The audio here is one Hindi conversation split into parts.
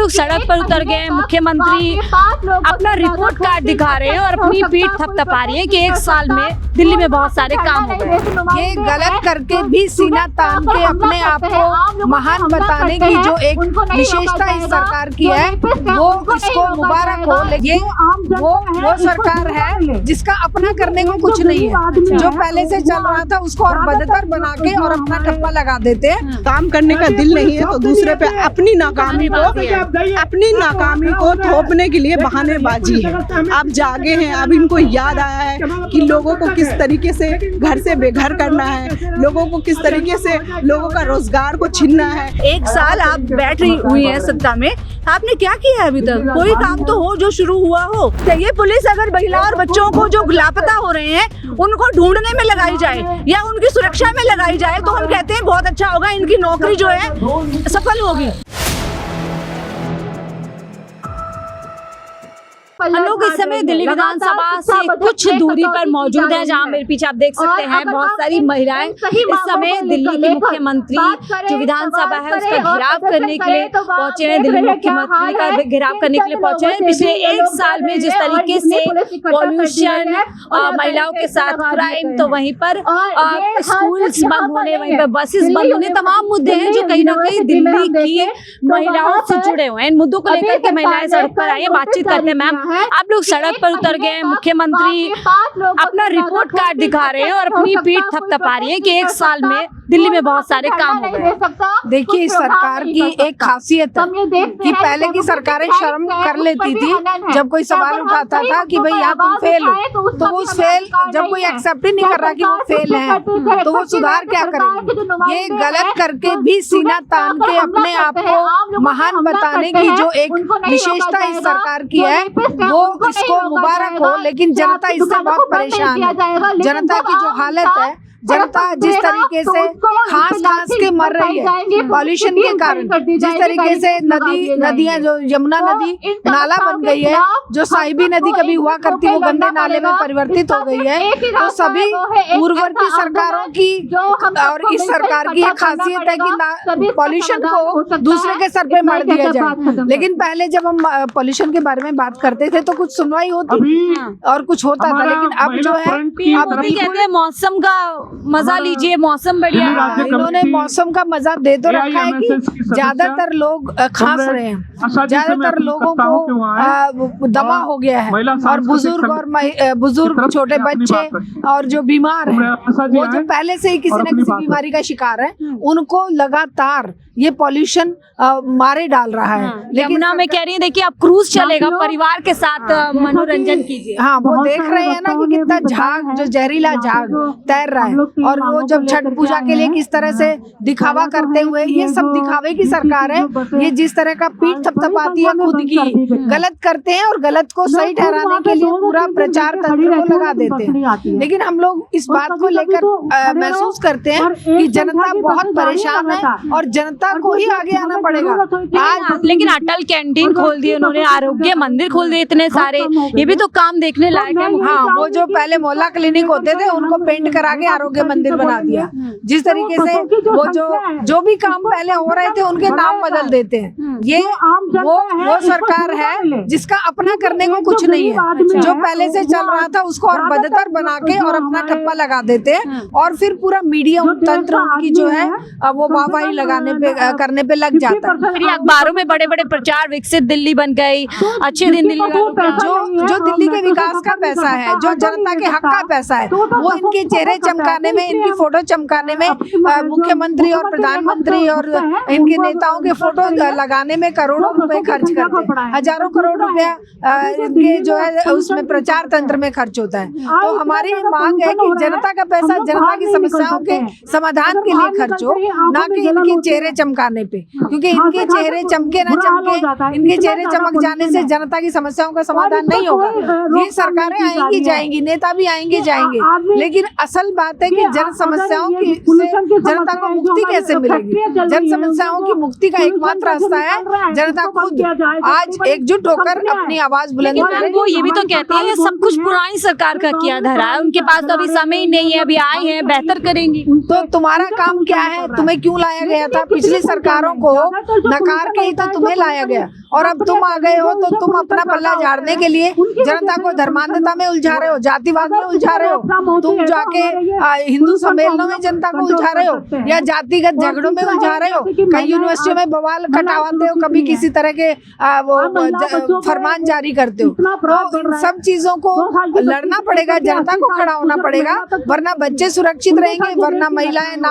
लोग सड़क पर उतर गए, मुख्यमंत्री अपना रिपोर्ट कार्ड दिखा रहे हैं और अपनी पीठ थपथपा रही है कि 1 साल में दिल्ली में बहुत सारे काम हो गए। ये गलत करके भी सीना तान के अपने आप को महान बताने की जो एक विशेषता इस सरकार की है, वो इसको मुबारक हो। लेकिन वो सरकार है जिसका अपना करने को कुछ नहीं है। जो पहले से चल रहा था उसको और बदतर बना के और अपना ठप्पा लगा देते हैं। काम करने का दिल नहीं है तो दूसरे पे अपनी नाकामी को थोपने के लिए बहानेबाजी है। अब जागे हैं, अब इनको याद आया है कि लोगों को किस तरीके से घर से बेघर करना है, लोगों को किस तरीके से लोगों का रोजगार को छीनना है। 1 साल आप बैठ रही हुई है सत्ता में, आपने क्या किया है अभी तक? कोई काम तो हो जो शुरू हुआ हो। ये पुलिस अगर महिला और बच्चों को जो लापता हो रहे हैं उनको ढूंढने में लगाई जाए या उनकी सुरक्षा में लगाई जाए तो हम कहते हैं बहुत अच्छा होगा, इनकी नौकरी जो है सफल होगी। हम लोग इस समय दिल्ली विधानसभा से कुछ दूरी पर मौजूद है, जहां मेरे पीछे आप देख सकते हैं बहुत सारी महिलाएं इस समय दिल्ली के मुख्यमंत्री जो विधानसभा है उसका घेराव करने के लिए पहुंचे हैं। दिल्ली मुख्यमंत्री का घेराव करने के लिए पहुंचे हैं। पिछले 1 साल में जिस तरीके से पॉल्यूशन, महिलाओं के साथ क्राइम, तो वहीं पर स्कूल्स बंद होने, वहीं पर बसेस बंद होने, तमाम मुद्दे हैं जो कहीं ना कहीं दिल्ली की महिलाओं से जुड़े हुए हैं। इन मुद्दों को लेकर के महिलाएं सड़क पर आई है, बातचीत करते हैं। मैम, आप लोग सड़क पर उतर गए, मुख्यमंत्री अपना रिपोर्ट कार्ड दिखा रहे हैं और अपनी पीठ थपथपा रही है कि 1 साल में दिल्ली में बहुत सारे काम हो गए। देखिए, इस सरकार की एक खासियत है कि पहले की सरकारें शर्म कर लेती थी जब कोई सवाल उठाता था कि भाई यहाँ तुम फेल हो, तो वो फेल जब कोई एक्सेप्ट ही नहीं कर रहा कि वो फेल है तो वो सुधार क्या करेंगे। ये गलत करके भी सीना तान के अपने आप को महान बताने की जो एक विशेषता इस सरकार की है, वो इसको मुबारक हो। लेकिन जनता इससे बहुत परेशान है। जनता की जो हालत है, जनता जिस तरीके से खास के मर रही है पॉल्यूशन के कारण, जिस तरीके से नदियां जो यमुना नदी नाला बन गई है, जो साहिबी नदी कभी हुआ करती वो गंदे नाले में परिवर्तित हो गई है, तो सभी पूर्ववर्ती सरकारों की और इस सरकार की एक खासियत है कि पॉल्यूशन को दूसरे के सर पे मर दिया जाए। लेकिन पहले जब हम पॉल्यूशन के बारे में बात करते थे तो कुछ सुनवाई होती और कुछ होता था, लेकिन अब जो है अब भी कहते हैं मौसम का मजा लीजिए, मौसम बढ़िया है। इन्होंने मौसम का मजा दे तो रखा है कि ज्यादातर लोग खांस रहे हैं, ज्यादातर लोगों को दमा हो गया है, और बुजुर्ग छोटे बच्चे और जो बीमार हैं, वो जो पहले से ही किसी न किसी बीमारी का शिकार है, उनको लगातार ये पॉल्यूशन मारे डाल रहा है। यमुना में कह रही है देखिए अब क्रूज चलेगा, परिवार के साथ मनोरंजन कीजिए। हाँ, वो देख रहे हैं ना कि कितना झाग, जो जहरीला झाग तैर रहा है, और वो जब छठ पूजा के लिए किस तरह से दिखावा करते हुए, ये सब दिखावे की सरकार है। ये जिस तरह का पीठ थपथपाती है खुद की, गलत करते हैं और गलत को सही ठहराने के लिए पूरा प्रचार तंत्र को लगा देते हैं। लेकिन हम लोग इस बात को लेकर महसूस करते हैं कि जनता बहुत परेशान है और जनता को ही आगे आना पड़ेगा। आज लेकिन अटल कैंटीन खोल दिए उन्होंने, आरोग्य मंदिर खोल दिए, इतने सारे, ये भी तो काम देखने लायक है। हाँ, वो जो पहले मोहल्ला क्लिनिक होते थे उनको पेंट करा के आरोग्य मंदिर बना दिया। जिस तरीके से वो जो भी काम पहले हो रहे थे उनके नाम बदल देते हैं। ये वो सरकार है जिसका अपना करने को कुछ नहीं है। जो पहले से चल रहा था उसको और बदतर बना के और अपना ठप्पा लगा देते हैं, और फिर पूरा मीडिया तंत्र की जो है वो वाहवाही लगाने पे करने पे लग जाता है। फिर अखबारों में बड़े बड़े प्रचार, विकसित दिल्ली बन गई, अच्छे दिन दिल्ली। जो दिल्ली के विकास का पैसा है, जो जनता के हक का पैसा है, वो इनके चेहरे चमकाने में, इनकी फोटो चमकाने में, मुख्यमंत्री और प्रधानमंत्री और इनके नेताओं के फोटो लगाने में करोड़ों रुपए खर्च करते हैं। हजारों करोड़ रुपया इनके जो है उसमें प्रचार तंत्र में खर्च होता है। तो हमारी मांग है कि जनता का पैसा जनता की समस्याओं के समाधान के लिए खर्च हो, ना कि इनके चेहरे चमकाने पे, क्योंकि इनके चेहरे चमके ना चमके, इनके चेहरे चमक जाने से जनता की समस्याओं का समाधान नहीं होगा। ये सरकारें आएंगी जाएंगी, नेता भी आएंगे जाएंगे, लेकिन असल बात है कि जन समस्याओं की जनता को मुक्ति कैसे मिलेगी। जन समस्याओं की मुक्ति का एकमात्र रास्ता है जनता खुद आज एकजुट होकर अपनी आवाज बुलंद करे। वो ये भी तो कहते हैं ये सब कुछ पुरानी सरकार का किया धरा है, उनके पास तो अभी समय ही नहीं है, अभी आए हैं, बेहतर करेंगी। तो तुम्हारा काम क्या है? तुम्हें क्यों लाया गया था? पिछली सरकारों को नकार के ही तो तुम्हें लाया गया, और अब तुम आ गए हो तो तुम अपना पल्ला झाड़ने के लिए जनता को धर्मांधता में उलझा रहे हो, जातिवाद में उलझा रहे हो, तुम जाके हिंदू सम्मेलनों में जनता को उलझा रहे हो या जातिगत झगड़ों में उलझा रहे हो, कई यूनिवर्सिटियों में बवाल कटावाते हो, कभी किसी तरह के वो फरमान जारी करते हो। तो इन सब चीजों को लड़ना पड़ेगा, जनता को खड़ा होना पड़ेगा, वरना बच्चे सुरक्षित रहेंगे, वरना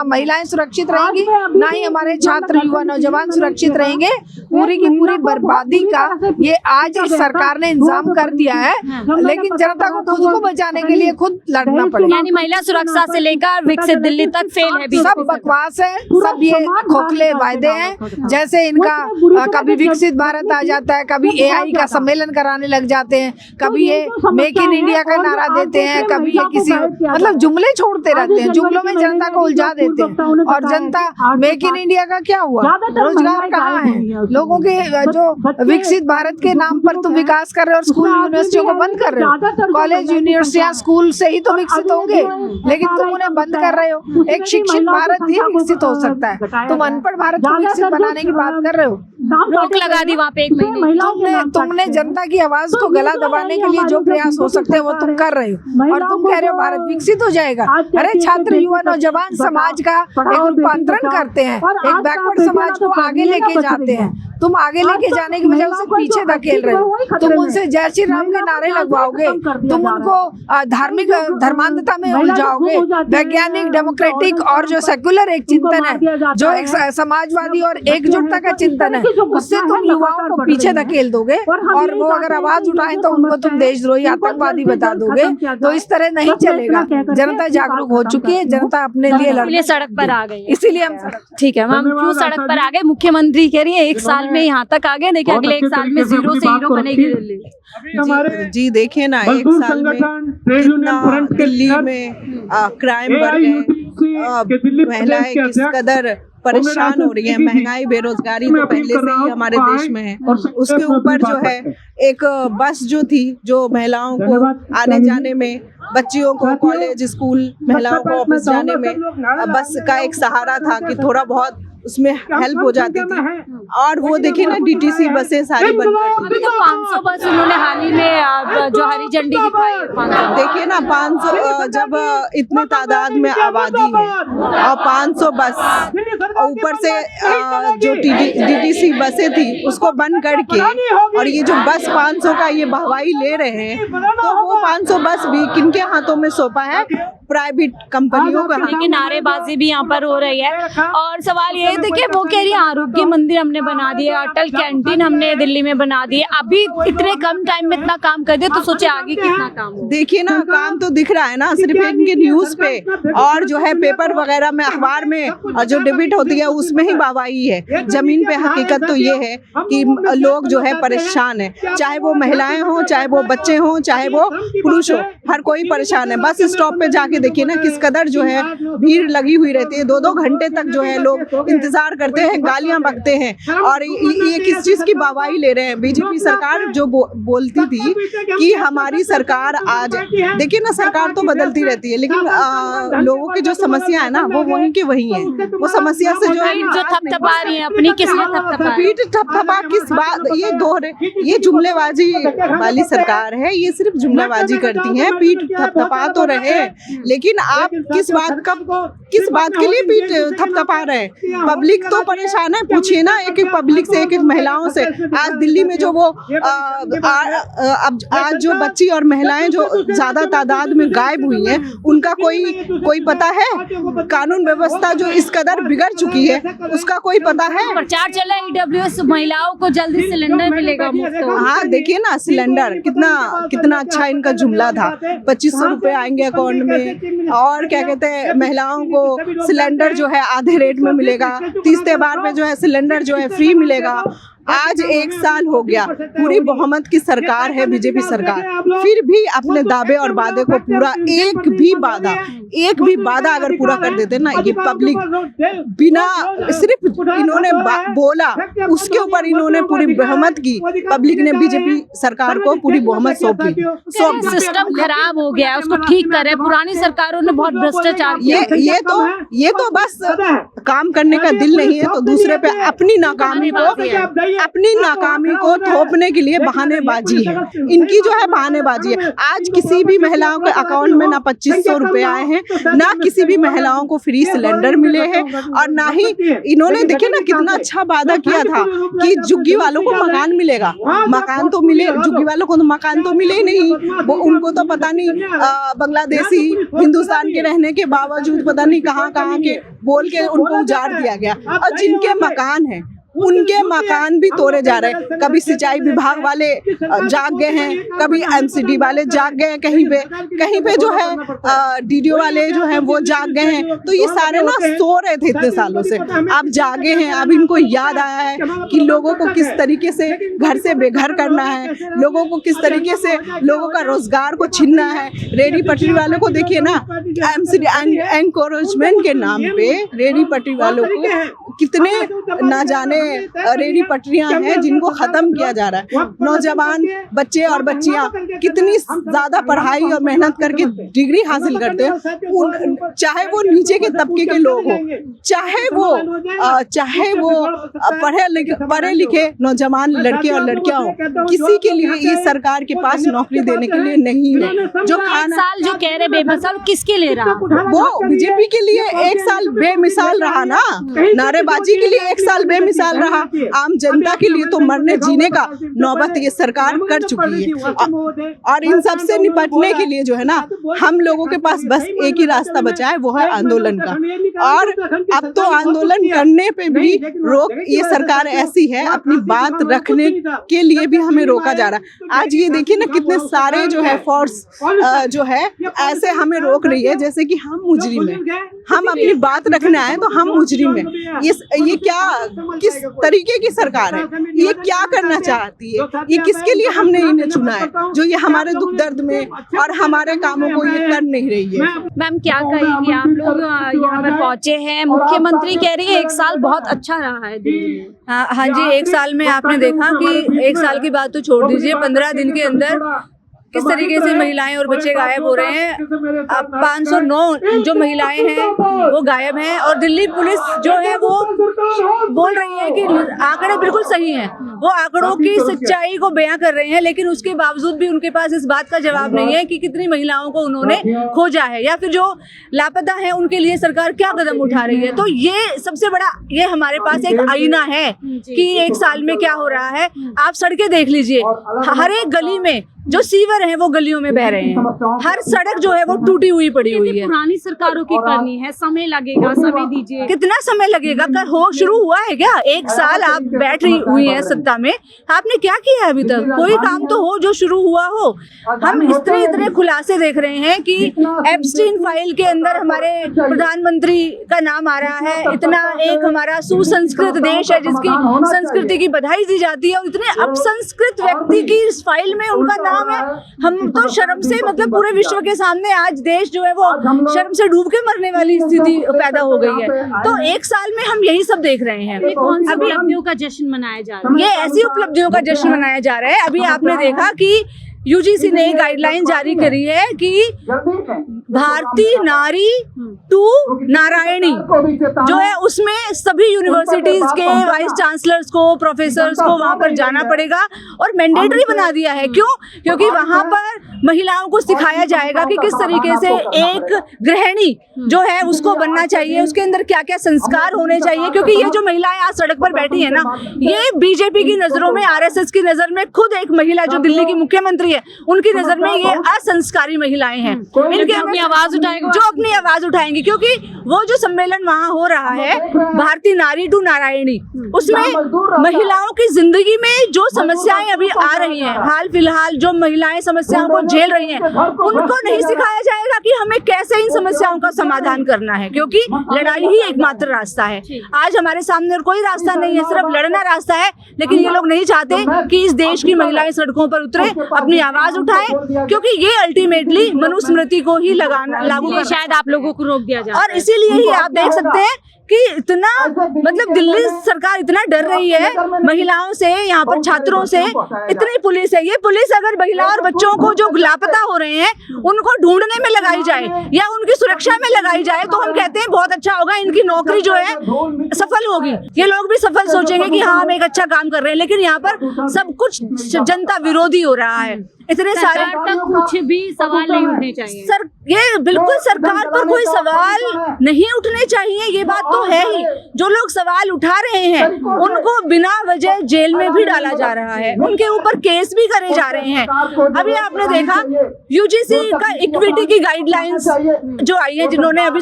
महिलाएं सुरक्षित रहेंगी, ना ही हमारे छात्र युवा नौजवान सुरक्षित रहेंगे। पूरी की पूरी बर्बादी का ये आज इस सरकार ने इंतजाम कर दिया है, लेकिन जनता को खुद को बचाने के लिए खुद लड़ना पड़ेगा। यानी महिला सुरक्षा से लेकर विकसित दिल्ली तक फेल है, सब बकवास है, सब ये खोखले वायदे हैं। जैसे इनका कभी विकसित भारत आ जाता है, कभी AI का सम्मेलन कराने लग जाते हैं, कभी ये मेक इन इंडिया का नारा देते हैं, कभी ये किसी मतलब जुमले छोड़ते रहते हैं, जुमलों में जनता को उलझा देते हैं। और जनता मेक इन इंडिया का क्या हुआ, रोजगार कहाँ है लोगों के? जो विकसित भारत के नाम पर तुम विकास कर रहे हो और स्कूल यूनिवर्सिटियों को बंद कर रहे हो। कॉलेज यूनिवर्सिटियां स्कूल से ही तो विकसित होंगे, लेकिन तुम उन्हें बंद कर रहे हो। एक शिक्षित भारत ही विकसित हो सकता है, तुम अनपढ़ भारत को विकसित बनाने की बात कर रहे हो। रोक लगा दी वहाँ पे 1 महीने। तुमने जनता की आवाज को गला दबाने के लिए जो प्रयास हो सकते हैं वो तुम कर रहे हो, और तुम कह रहे हो भारत विकसित हो जाएगा। अरे छात्र युवा नौजवान समाज का एक रूपांतरण करते हैं, एक बैकवर्ड समाज को आगे लेके जाते हैं। तुम आगे लेके जाने की बजाय उसे पीछे धकेल रहे हो। तुम उनसे जय श्री राम के नारे लगवाओगे, तुम उनको धार्मिक धर्मांधता में उलझाओगे। वैज्ञानिक, डेमोक्रेटिक और जो सेक्युलर एक चिंतन है, जो एक समाजवादी और एकजुटता का चिंतन है, उससे तुम युवाओं को पीछे धकेल दोगे, और वो अगर आवाज उठाएं तो उनको तुम देशद्रोही आतंकवादी बता दोगे। तो इस तरह नहीं चलेगा। जनता जागरूक हो चुकी है, जनता अपने लिए सड़क पर आ गई, इसीलिए हम ठीक है मैम, क्यों सड़क पर आ गए? मुख्यमंत्री कह रही है 1 साल में यहाँ तक आ गए, देखिए अगले 1 साल में 0 से हीरो बनेगी दिल्ली। जी देखिए ना, 1 साल में कितना दिल्ली में क्राइम बढ़ गए, महिलाएं किस कदर परेशान हो रही है। महंगाई, बेरोजगारी तो पहले से ही हमारे देश में है, उसके ऊपर जो है एक बस जो थी, जो महिलाओं को आने जाने में, बच्चियों को कॉलेज स्कूल, महिलाओं को ऑफिस जाने में बस का एक सहारा था कि थोड़ा बहुत उसमें हेल्प हो जाती थी। और वो देखिए ना, DTC बसें सारी बंद कर दी। तो 500 बस उन्होंने हाल ही में जो हरी झंडी दिखाई। देखिए ना, 500 जब इतने तादाद में आबादी है और 500 बस, और ऊपर से जो DTC बसें थी उसको बंद करके, और ये जो बस 500 का ये बहवाई ले रहे हैं, तो वो 500 बस भी किनके हाथों में सौंपा है? प्राइवेट कंपनियों का। लेकिन नारेबाजी भी यहाँ पर हो रही है। और सवाल ये देखिए, वो कह रही है आरोग्य मंदिर हमने बना दिया, अटल कैंटीन हमने दिल्ली में बना दिए, अभी इतने कम टाइम में इतना काम कर दिया, तो सोचे आगे कितना काम हो। देखिए ना, काम तो दिख रहा है ना, सिर्फ इनके न्यूज पे और जो है पेपर वगैरह में, अखबार में, और जो डिबेट होती है उसमें ही वाहवाही है। जमीन पे हकीकत तो ये है कि लोग जो है परेशान है, चाहे वो महिलाएं हो, चाहे वो बच्चे हो, चाहे वो पुरुष हो, हर कोई परेशान है। बस स्टॉप पे जाके देखिए ना किस कदर जो है भीड़ लगी हुई रहती है। 2-2 घंटे तक जो है लोग इंतजार करते हैं, गालियां बकते हैं, और ये किस चीज की वाहवाही ले रहे हैं। बीजेपी सरकार जो बोलती थी कि हमारी सरकार आज, देखिए ना, सरकार तो बदलती रहती है, लेकिन लोगों की जो समस्या है ना वो वहीं के वहीं है। वो समस्या से जो है थपथपा रही है अपनी, किसने थपथपा? पीठ थपथपा किस बात? ये जुमलेबाजी वाली सरकार है, ये सिर्फ जुमलेबाजी करती है। पीठ थपथपा तो रहे, लेकिन आप किस बात के लिए पीठ थपथपा रहे हैं? पब्लिक तो परेशान है, पूछिए ना एक एक पब्लिक से, एक एक महिलाओं से। आज दिल्ली में जो वो आज जो बच्ची और महिलाएं जो ज्यादा तादाद में गायब हुई हैं, उनका कोई पता है? कानून व्यवस्था जो इस कदर बिगड़ चुकी है, उसका कोई पता है? प्रचार चला EWS महिलाओं को जल्दी सिलेंडर मिलेगा मुफ्त। हाँ देखिए ना, सिलेंडर कितना अच्छा इनका जुमला था। 2500 रुपए आएंगे अकाउंट में, और क्या कहते हैं, महिलाओं को सिलेंडर जो है आधे रेट में मिलेगा, 30 त्योहार पे जो है सिलेंडर जो है फ्री मिलेगा। आज 1 साल हो गया, पूरी बहुमत की सरकार है बीजेपी सरकार, फिर भी अपने दावे और वादे को पूरा एक भी वादा अगर पूरा कर देते ना, ये पब्लिक बिना सिर्फ इन्होंने बोला उसके ऊपर इन्होंने पूरी बहुमत की, पब्लिक ने बीजेपी सरकार को पूरी बहुमत सौंपी। सिस्टम खराब हो गया, उसको ठीक करे। पुरानी सरकारों ने बहुत भ्रष्टाचार किया। ये तो बस काम करने का दिल नहीं है तो दूसरे पे अपनी नाकामी को थोपने के लिए बहानेबाजी है। इनकी जो है बहानेबाजी है। आज किसी भी महिलाओं के अकाउंट में ना 2500 रुपए आए हैं, ना किसी भी महिलाओं को फ्री सिलेंडर मिले हैं, और ना ही इन्होंने देखिए ना कितना अच्छा वादा किया था कि झुग्गी वालों को मकान मिलेगा। मकान तो मिले, झुग्गी वालों को तो मकान तो मिले ही नहीं। वो उनको तो पता नहीं बांग्लादेशी हिंदुस्तान के रहने के बावजूद पता नहीं कहाँ के बोल के उनको उजाड़ दिया गया। और जिनके मकान है उनके मकान भी तोड़े जा रहे हैं। कभी सिंचाई विभाग वाले जाग गए हैं, कभी एमसीडी वाले जाग गए हैं, कहीं पे जो है डीडीओ वाले जो है वो जाग गए हैं। तो ये सारे ना सो रहे थे इतने सालों से, अब जागे हैं। अब इनको याद आया है कि लोगों को किस तरीके से घर से बेघर करना है, लोगों को किस तरीके से लोगों का रोजगार को छीनना है। रेडी पटरी वालों को देखिए ना, एमसीडी एनकरेजमेंट के नाम पे रेडी पटरी वालों को कितने ना जाने रेडी पटरियां हैं जिनको खत्म किया जा रहा है। नौजवान बच्चे और बच्चियां कितनी ज्यादा पढ़ाई और मेहनत करके डिग्री हासिल करते हैं, चाहे वो नीचे के तबके के लोग हो, चाहे वो पढ़े लिखे नौजवान लड़के और लड़कियां हो, किसी के लिए इस सरकार के पास नौकरी देने के लिए नहीं है। जो साल जो कह रहे बेमिसाल, किसके लिए रहा? वो बीजेपी के लिए एक साल बेमिसाल रहा ना, नारेबाजी के लिए एक साल बेमिसाल रहा। आम जनता के लिए तो मरने जीने का नौबत ये सरकार कर चुकी है। और इन सब से निपटने के लिए जो है ना, हम लोगों के पास बस एक ही रास्ता बचा है, वो है आंदोलन का। और अब तो आंदोलन करने पे भी रोक, ये सरकार ऐसी है अपनी बात रखने के लिए भी हमें रोका जा रहा है। आज ये देखिए ना कितने सारे जो है फोर्स जो है ऐसे हमें रोक रही है जैसे कि हम मुजरिम हैं। हम अपनी बात रखने आए तो हम मुजरिम हैं। ये क्या, किस तरीके की सरकार है? ये क्या करना चाहती है? ये किसके लिए हमने इन्हें चुना है, जो ये हमारे दुख दर्द में और हमारे कामों को ये कर नहीं रही है? मैम क्या कहेंगी? आप लोग यहाँ पर पहुँचे हैं, मुख्यमंत्री कह रही है 1 साल बहुत अच्छा रहा है दिल्ली में। हाँ जी, 1 साल में आपने देखा कि 1 साल की बात तो छोड़ दीजिए, 15 दिन के अंदर किस तरीके से महिलाएं और बच्चे गायब हो रहे हैं। अब 509 जो महिलाएं हैं वो गायब हैं, और दिल्ली पुलिस जो है वो बोल रही है कि आंकड़े बिल्कुल सही हैं, वो आंकड़ों की सच्चाई को बयां कर रहे हैं, लेकिन उसके बावजूद भी उनके पास इस बात का जवाब नहीं है कि कितनी महिलाओं को उन्होंने खोजा है, या फिर जो लापता है उनके लिए सरकार क्या कदम उठा रही है। तो ये सबसे बड़ा, ये हमारे पास एक आईना है कि 1 साल में क्या हो रहा है। आप सड़कें देख लीजिए, हर एक गली में जो सीवर हैं वो गलियों में बह रहे हैं, हर सड़क जो है वो टूटी हुई पड़ी हुई है। पुरानी सरकारों की करनी है, समय लगेगा, समय दीजिए। कितना समय लगेगा? कर हो शुरू हुआ है क्या? 1 साल आप बैठ रही हुई हैं सत्ता में, आपने क्या किया है अभी तक? कोई काम तो हो जो शुरू हुआ हो। हम इतने खुलासे देख रहे हैं कि एप्स्टीन फाइल के अंदर हमारे प्रधानमंत्री का नाम आ रहा है। इतना एक हमारा सुसंस्कृत देश है जिसकी संस्कृति की बधाई दी जाती है, और इतने अपसंस्कृत व्यक्ति की इस फाइल में उनका नाम है। हम तो शर्म से, मतलब पूरे विश्व के सामने आज देश जो है वो शर्म से डूब के मरने वाली स्थिति पैदा हो गई है। तो 1 साल में हम यही सब देख रहे हैं। कौन सी उपलब्धियों का जश्न मनाया जा रहा है? ये ऐसी उपलब्धियों का जश्न मनाया जा रहा है। अभी आपने देखा कि यूजीसी ने गाइडलाइन जारी करी है कि भारतीय नारी टू नारायणी जो है उसमें सभी यूनिवर्सिटीज के वाइस चांसलर्स को, प्रोफेसर्स को वहां पर जाना पड़ेगा, और मैंडेटरी बना दिया है। क्यों? क्योंकि वहां पर महिलाओं को सिखाया जाएगा कि किस तरीके से एक गृहिणी जो है उसको बनना चाहिए, उसके अंदर क्या क्या संस्कार होने चाहिए। क्योंकि ये जो महिलाएं आज सड़क पर बैठी है ना, ये बीजेपी की नजरों में, आरएसएस की नजर में, खुद एक महिला जो दिल्ली की मुख्यमंत्री है उनकी नजर में ये असंस्कारी महिलाएं हैं। इनके अपनी आवाज उठाएंगे, जो अपनी आवाज उठाएंगी, क्योंकि वो जो सम्मेलन वहां हो रहा है भारतीय नारी टू नारायणी, उसमें महिलाओं की जिंदगी में जो समस्याएं अभी आ रही हैं, हाल फिलहाल जो महिलाएं समस्याओं को झेल रही हैं, उनको नहीं सिखाया जाएगा कि हमें कैसे इन समस्याओं का समाधान करना है, क्योंकि लड़ाई ही एकमात्र रास्ता है। आज हमारे सामने और कोई रास्ता नहीं है, सिर्फ लड़ना रास्ता है। लेकिन ये लोग नहीं चाहते कि इस देश की महिलाएं सड़कों पर उतरे, अपनी आवाज उठाएं, क्योंकि ये अल्टीमेटली मनुस्मृति को ही लागू शायद आप लोगों को रोक दिया जाए। और इसीलिए ही आप देख सकते हैं कि इतना मतलब दिल्ली सरकार इतना डर रही है महिलाओं से, यहाँ पर छात्रों से, इतनी पुलिस है। ये पुलिस अगर महिला और बच्चों को जो लापता हो रहे हैं उनको ढूंढने में लगाई जाए या उनकी सुरक्षा में लगाई जाए तो हम कहते हैं बहुत अच्छा होगा, इनकी नौकरी जो है सफल होगी, ये लोग भी सफल सोचेंगे कि हाँ हम एक अच्छा काम कर रहे हैं। लेकिन यहाँ पर सब कुछ जनता विरोधी हो रहा है। इतने सारे तक कुछ भी सवाल नहीं उठने चाहिए सर, ये बिल्कुल सरकार पर कोई सवाल नहीं उठने चाहिए, ये बात तो है ही। जो लोग सवाल उठा रहे हैं उनको बिना वजह जेल में भी डाला जा रहा है, उनके ऊपर केस भी करे जा रहे हैं। अभी आपने देखा यूजीसी का इक्विटी की गाइडलाइंस जो आई है, जिन्होंने अभी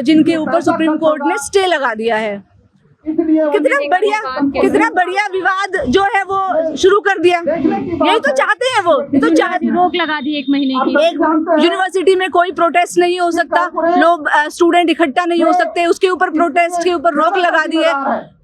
जिनके ऊपर सुप्रीम कोर्ट ने स्टे लगा दिया है, कितना बढ़िया विवाद जो है वो शुरू कर दिया। यही तो चाहते हैं वो, तो रोक लगा दी 1 महीने की। एक यूनिवर्सिटी में कोई प्रोटेस्ट नहीं हो सकता, लोग स्टूडेंट इकट्ठा नहीं हो सकते, उसके ऊपर प्रोटेस्ट के ऊपर रोक लगा दी है।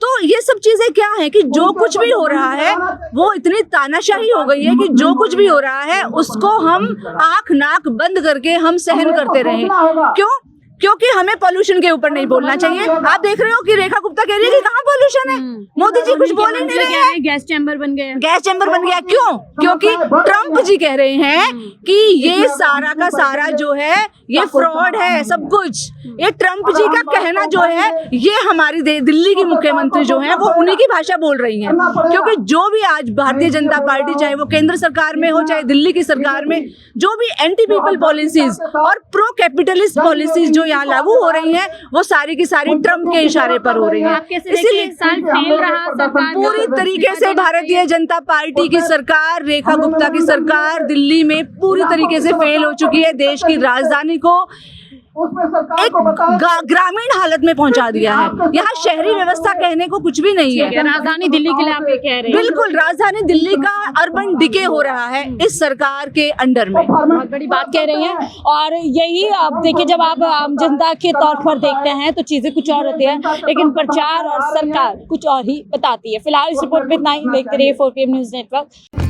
तो ये सब चीजें क्या है कि जो कुछ भी हो रहा है वो इतनी तानाशाही हो गई है कि जो कुछ भी हो रहा है उसको हम आंख नाक बंद करके हम सहन करते रहे। क्यों? क्योंकि हमें पॉल्यूशन के ऊपर नहीं बोलना चाहिए। आप देख रहे हो कि रेखा गुप्ता कह रही है कि कहाँ पॉल्यूशन है, मोदी जी कुछ बोल ही नहीं रहे हैं। गैस चैम्बर बन गया, गैस चैम्बर बन गया। क्यों? क्योंकि ट्रम्प जी कह रहे हैं कि ये सारा का सारा जो है ये फ्रॉड है, सब कुछ। ये ट्रम्प जी का कहना जो है ये हमारी दिल्ली की मुख्यमंत्री जो है वो उन्हीं की भाषा बोल रही हैं। क्योंकि जो भी आज भारतीय जनता पार्टी, चाहे वो केंद्र सरकार में हो चाहे दिल्ली की सरकार में, जो भी एंटी पीपल पॉलिसीज और प्रो कैपिटलिस्ट पॉलिसीज जो यहाँ लागू हो रही हैं वो सारी की सारी ट्रम्प के इशारे पर हो रही है। इसीलिए साल फेल रहा सरकार पूरी तरीके से भारतीय जनता पार्टी की सरकार, रेखा गुप्ता की सरकार दिल्ली में पूरी तरीके से फेल हो चुकी है। देश की राजधानी को एक ग्रामीण हालत में पहुंचा दिया है। यहाँ शहरी व्यवस्था कहने को कुछ भी नहीं है। राजधानी दिल्ली के लिए आप ये कह रहे हैं? बिल्कुल, राजधानी दिल्ली का अर्बन डिके हो रहा है इस सरकार के अंडर में। बहुत बड़ी बात कह रही हैं। और यही आप देखिए, जब आप आम जनता के तौर पर देखते हैं तो चीजें कुछ और होती है, लेकिन प्रचार और सरकार कुछ और ही बताती है। फिलहाल इस रिपोर्ट में इतना ही। देखते रहिए 4PM न्यूज़ नेटवर्क।